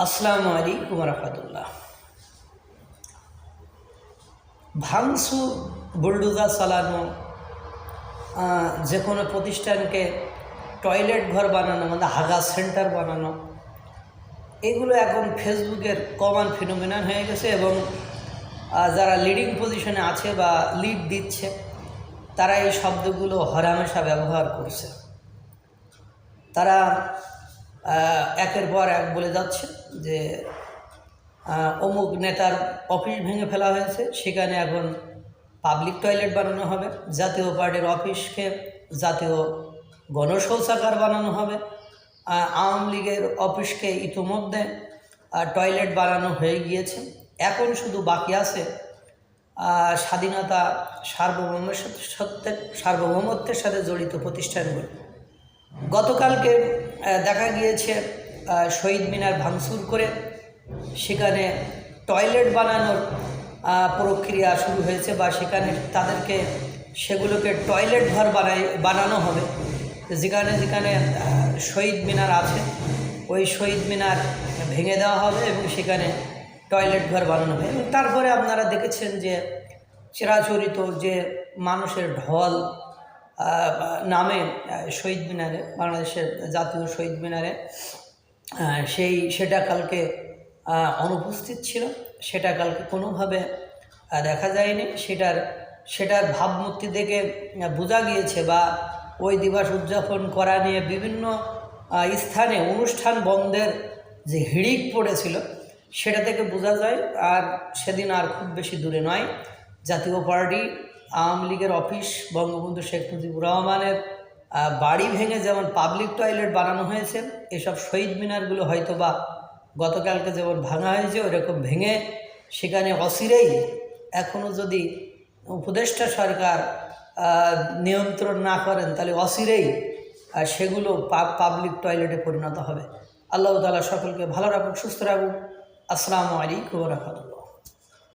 আসসালামু আলাইকুম রহমতুল্লাহ। ভাঙচুর, বুলডোজার চালানো, যে কোনো প্রতিষ্ঠানকে টয়লেট ঘর বানানো, মানে হাগা সেন্টার বানানো, এগুলো এখন ফেসবুকের কমন ফিনোমিনান হয়ে গেছে। এবং যারা লিডিং পজিশনে আছে বা লিড দিচ্ছে, তারা এই শব্দগুলো হরহামেশা ব্যবহার করছে। তারা একের পর এক বলে যাচ্ছে যে অমুক নেতার অফিস ভেঙে ফেলা হয়েছে, সেখানে এখন পাবলিক টয়লেট বানানো হবে। জাতীয় পার্টির অফিসকে জাতীয় গণশৌচাগার বানানো হবে। আওয়ামী লীগের অফিসকে ইতিমধ্যে টয়লেট বানানো হয়ে গিয়েছে। এখন শুধু বাকি আছে স্বাধীনতা সার্বভৌমত্বের সাথে জড়িত প্রতিষ্ঠানগুলো। গতকালকে দেখা গিয়েছে শহীদ মিনার ভাঙচুর করে সেখানে টয়লেট বানানোর প্রক্রিয়া শুরু হয়েছে, বা সেখানে তাদেরকে সেগুলোকে টয়লেট ঘর বানানো হবে। যেখানে যেখানে শহীদ মিনার আছে, ওই শহীদ মিনার ভেঙে দেওয়া হবে এবং সেখানে টয়লেট ঘর বানানো হবে। এবং তারপরে আপনারা দেখেছেন যে চিরাচরিত যে মানুষের ঢল নামে শহীদ মিনারে, বাংলাদেশের জাতীয় শহীদ মিনারে, সেটা কালকে অনুপস্থিত ছিল। সেটা কালকে কোনোভাবে দেখা যায়নি। সেটার ভাবমূর্তি দেখে বোঝা গিয়েছে, বা ওই দিবস উদযাপন করা নিয়ে বিভিন্ন স্থানে অনুষ্ঠান বন্ধের যে হিড়িক পড়েছিল, সেটা থেকে বোঝা যায়। আর সেদিন আর খুব বেশি দূরে নয়, জাতীয় পার্টি আওয়ামী লীগের অফিস, বঙ্গবন্ধু শেখ মুজিবুর রহমানের বাড়ি ভেঙে যেমন পাবলিক টয়লেট বানানো হয়েছে, এসব শহীদ মিনারগুলো হয়তো বা গতকালকে যেমন ভাঙা হয়েছে ওইরকম ভেঙে সেখানে অচিরেই, এখনও যদি উপদেষ্টা সরকার নিয়ন্ত্রণ না করেন, তাহলে অচিরেই সেগুলো পাবলিক টয়লেটে পরিণত হবে। আল্লাহ তাআলা সকলকে ভালো রাখুন, সুস্থ রাখুন। আসসালামু আলাইকুম ওয়া রাহমাতুল্লাহ।